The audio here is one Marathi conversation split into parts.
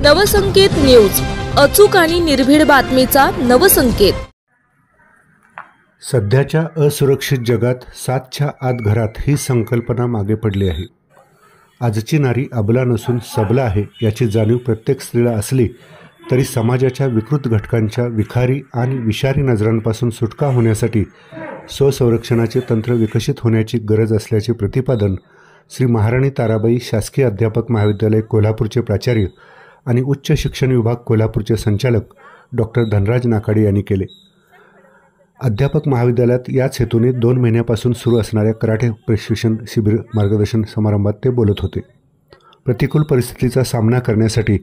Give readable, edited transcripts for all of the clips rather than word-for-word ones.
नवसंकेत न्यूज, अचूक आणि निर्भीड बातमीचा नवसंकेत। सध्याच्या असुरक्षित जगात 7च्या आत घरात ही संकल्पना मागे पडली आहे। आजची नारी अबला नसून सबला आहे याची जाणीव प्रत्येक स्त्रीला असली तरी समाजाच्या विकृत घटकांच्या विखारी आणि विषारी नजरांपासून सुटका होण्यासाठी स्वसंरक्षणाचे तंत्र विकसित होण्याची गरज असल्याचे प्रतिपादन श्री महाराणी ताराबाई शासकीय अध्यापक महाविद्यालय कोल्हापूरचे प्राचार्य आणि उच्च शिक्षण विभाग कोल्हापूरचे संचालक डॉक्टर धनराज नाकाडे यांनी केले। अध्यापक महाविद्यालयात याच हेतूने 2 महिन्यापासून सुरू असणाऱ्या कराटे प्रशिक्षण शिबिर मार्गदर्शन समारंभात ते बोलत होते। प्रतिकूल परिस्थितीचा सामना करण्यासाठी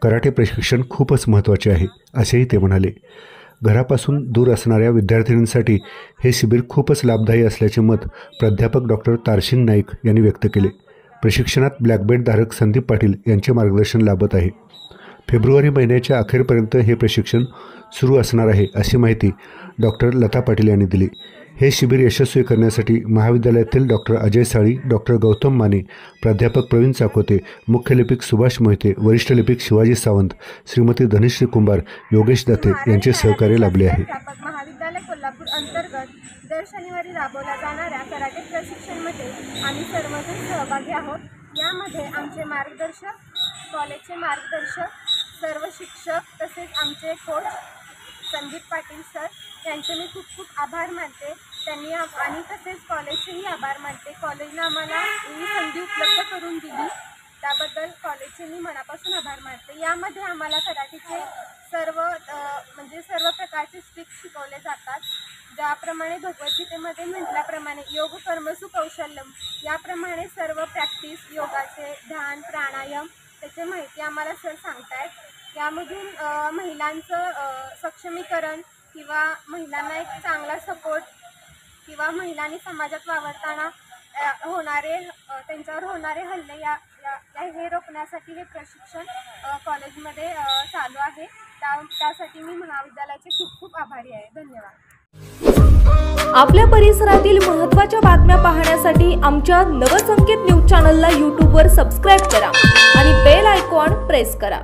कराटे प्रशिक्षण खूपच महत्त्वाचे आहे असेही ते म्हणाले। घरापासून दूर असणाऱ्या विद्यार्थिनींसाठी हे शिबिर खूपच लाभदायी असल्याचे मत प्राध्यापक डॉक्टर तारसिंग नाईक यांनी व्यक्त केले। प्रशिक्षणात ब्लॅक बेल्ट धारक संदीप पाटील यांचे मार्गदर्शन लाभत आहे। फेब्रुवारी महिन्याच्या अखेरपर्यंत हे प्रशिक्षण सुरू असणार आहे अशी माहिती डॉक्टर लता पाटील यांनी दिली। हे शिबिर यशस्वी करण्यासाठी महाविद्यालयातील डॉक्टर अजय साळी, डॉक्टर गौतम माने, प्राध्यापक प्रवीण चाकोते, मुख्य लिपिक सुभाष मोहिते, वरिष्ठ लिपिक शिवाजी सावंत, श्रीमती धनश्री कुंभार, योगेश दाते यांचे सहकार्य लाभले आहे। महाविद्यालय कोल्हापूर अंतर्गत दर शनिवारी राबवल्या जाणाऱ्या कराटे प्रशिक्षणमध्ये आम्ही सर्वजण सहभागी आहोत। यामध्ये आमचे मार्गदर्शक, कॉलेजचे मार्गदर्शक, सर्व शिक्षक तसेच आमचे कोच संदीप पाटील सर यांचे मी खूप आभार मानते। त्यांनी आणि तसेच कॉलेजचेही आभार मानते। कॉलेजने आम्हाला ही संधी उपलब्ध करून दिली त्याबद्दल कॉलेजचे मी मनापासून आभार मानते। यामध्ये आम्हाला कराटेचे सर्व प्रकारचे स्ट्रिक्स शिकवले जातात। ज्याप्रमाणे भगवद्गीतेमध्ये म्हटल्याप्रमाणे योग कर्मसु कौशल्यम याप्रमाणे सर्व प्रॅक्टिस योगाचे, ध्यान, प्राणायाम त्याची माहिती आम्हाला सर सांगतायत। यामधून महिलांचं सक्षमीकरण किंवा महिलांना एक चांगला सपोर्ट किंवा महिलांनी समाजात वावरताना त्यांच्यावर होणारे हल्ले हे रोखण्यासाठी हे प्रशिक्षण कॉलेजमध्ये चालू आहे। त्यासाठी मी महाविद्यालयाचे खूप आभारी आहे। धन्यवाद। आपल्या परिसरातील महत्त्वाच्या बातम्या पाहण्यासाठी आमच्या नवसंकेत न्यूज चॅनलला YouTube वर सबस्क्राइब करा आणि बेल आयकॉन प्रेस करा।